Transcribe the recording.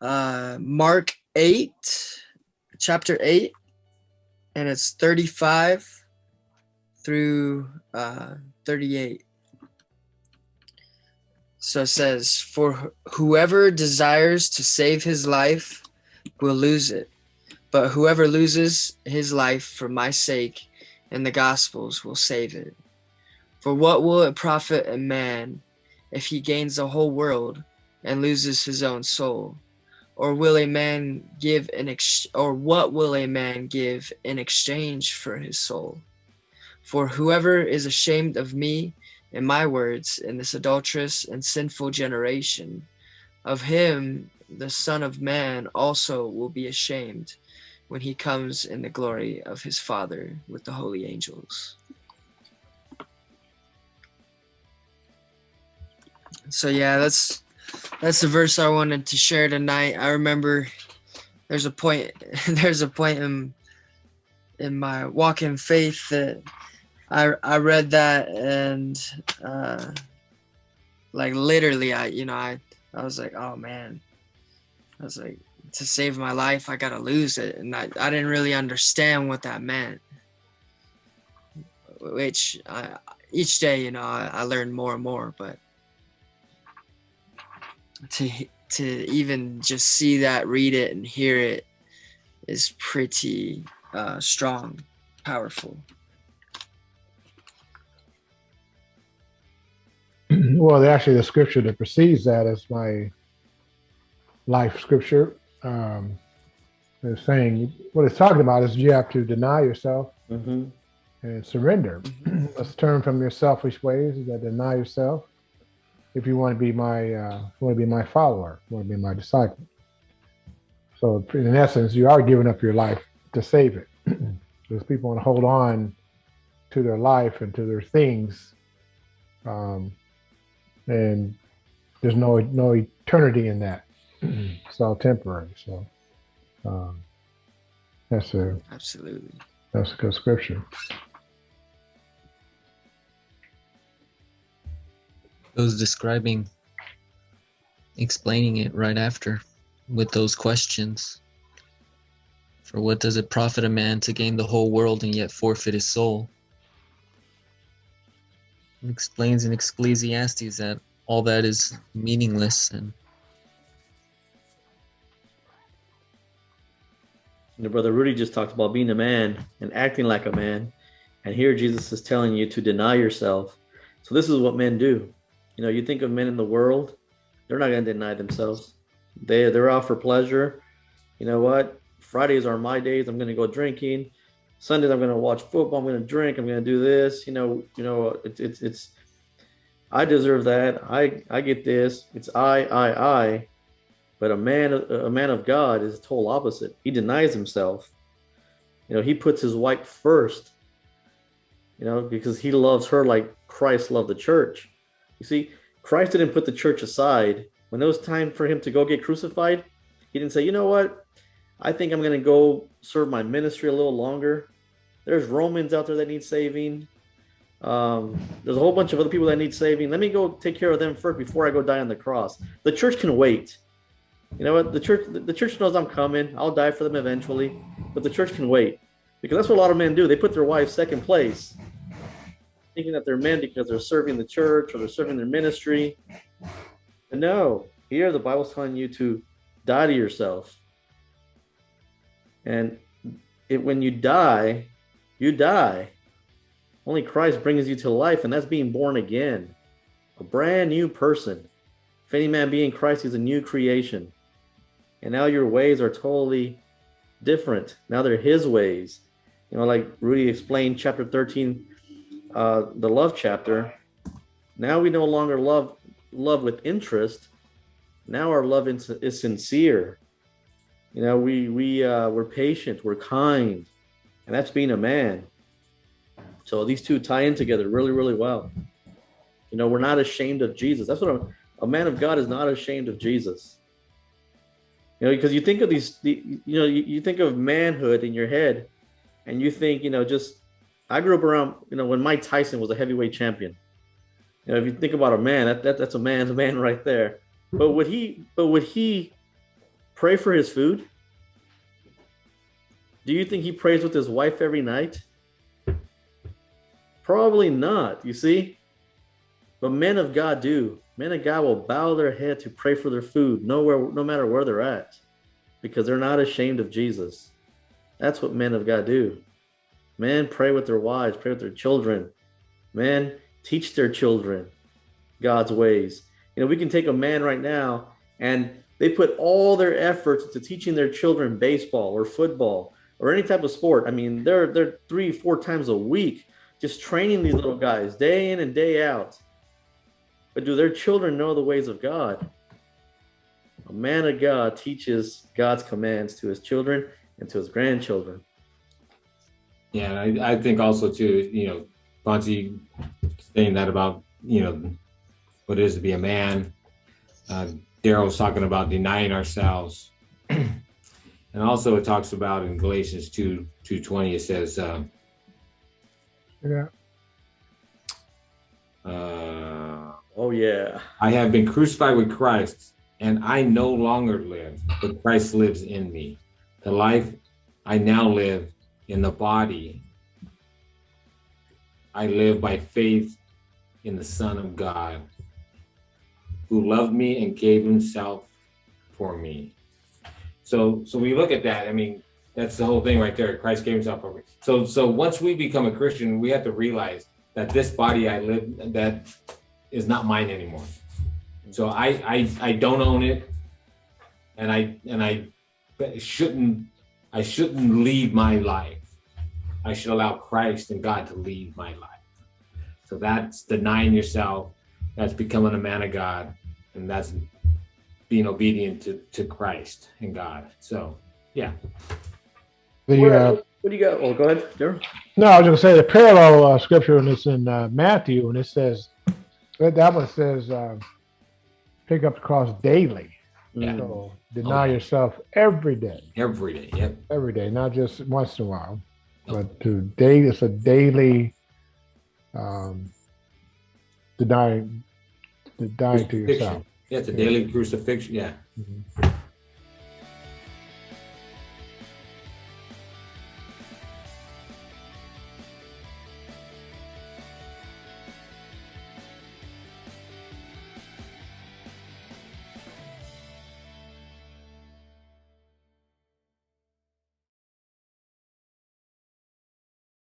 Mark 8, chapter 8, and it's 35 through 38. So it says, "For whoever desires to save his life will lose it, but whoever loses his life for my sake and the gospel's will save it. For what will it profit a man if he gains the whole world and loses his own soul? Or will a man give or what will a man give in exchange for his soul? For whoever is ashamed of me and my words in this adulterous and sinful generation, of him the Son of Man also will be ashamed when he comes in the glory of his Father with the holy angels." So yeah, that's the verse I wanted to share tonight. I remember there's a point in my walk in faith that I read that, and like literally I was like, oh man, I was like, to save my life I gotta lose it, and I didn't really understand what that meant, which each day I learned more and more, but to even just see that, read it, and hear it is pretty strong, powerful. Well, actually, the scripture that precedes that is my life scripture. It's saying what it's talking about is you have to deny yourself and surrender. Let's turn from your selfish ways. You got to deny yourself if you want to be my follower, want to be my disciple. So in essence, you are giving up your life to save it. Because people want to hold on to their life and to their things, and there's no eternity in that. It's all temporary. So absolutely, that's a good scripture. It was explaining it right after with those questions. For what does it profit a man to gain the whole world and yet forfeit his soul? It explains in Ecclesiastes that all that is meaningless. And your brother Rudy just talked about being a man and acting like a man. And here Jesus is telling you to deny yourself. So this is what men do. You think of men in the world, they're not going to deny themselves. They're out for pleasure. You know what? Fridays are my days. I'm going to go drinking. Sundays I'm going to watch football. I'm going to drink. I'm going to do this. It's I deserve that. I get this. It's I. But a man of God is the total opposite. He denies himself. He puts his wife first. Because he loves her like Christ loved the church. You see, Christ didn't put the church aside. When it was time for him to go get crucified, he didn't say, you know what? I think I'm going to go serve my ministry a little longer. There's Romans out there that need saving. There's a whole bunch of other people that need saving. Let me go take care of them first before I go die on the cross. The church can wait. You know what? The church knows I'm coming. I'll die for them eventually. But the church can wait. Because that's what a lot of men do. They put their wives second place, thinking that they're men because they're serving the church or they're serving their ministry. And no, here the Bible's telling you to die to yourself. And when you die, you die. Only Christ brings you to life, and that's being born again. A brand new person. If any man be in Christ, he's a new creation. And now your ways are totally different. Now they're his ways. Like Rudy explained, chapter 13, the love chapter. Now we no longer love with interest. Now our love is sincere. We're patient, we're kind, and that's being a man. So these two tie in together really, really well. We're not ashamed of Jesus. That's what a man of God is, not ashamed of Jesus. Because you think of you think of manhood in your head, and you think, I grew up around, when Mike Tyson was a heavyweight champion. If you think about a man, that's a man right there. But would he pray for his food? Do you think he prays with his wife every night? Probably not, you see? But men of God do. Men of God will bow their head to pray for their food, no matter where they're at, because they're not ashamed of Jesus. That's what men of God do. Men pray with their wives, pray with their children. Men teach their children God's ways. You know, we can take a man right now and they put all their efforts into teaching their children baseball or football or any type of sport. I mean, they're 3-4 times a week just training these little guys day in and day out. But do their children know the ways of God? A man of God teaches God's commands to his children and to his grandchildren. Yeah, and I think also too, you know, Bonzi saying that about, you know, what it is to be a man. Daryl's talking about denying ourselves. And also it talks about in Galatians 2:20, it says, oh yeah, I have been crucified with Christ, and I no longer live, but Christ lives in me. The life I now live in the body, I live by faith in the Son of God, who loved me and gave himself for me. So we look at that. I mean, that's the whole thing right there. Christ gave himself for me. So once we become a Christian, we have to realize that this body I live, that is not mine anymore. So I don't own it, and I shouldn't lead my life. I should allow Christ and God to lead my life. So that's denying yourself, that's becoming a man of God, and that's being obedient to Christ and God. So yeah. What do you got? Well, go ahead, Darryl. No, I was going to say the parallel scripture, and it's in Matthew, and it says, that one says, pick up the cross daily. Yeah. So deny yourself every day. Every day, yep. Every day, not just once in a while, but it's a daily denying to yourself. Yeah, it's a daily crucifixion. Yeah. Mm-hmm.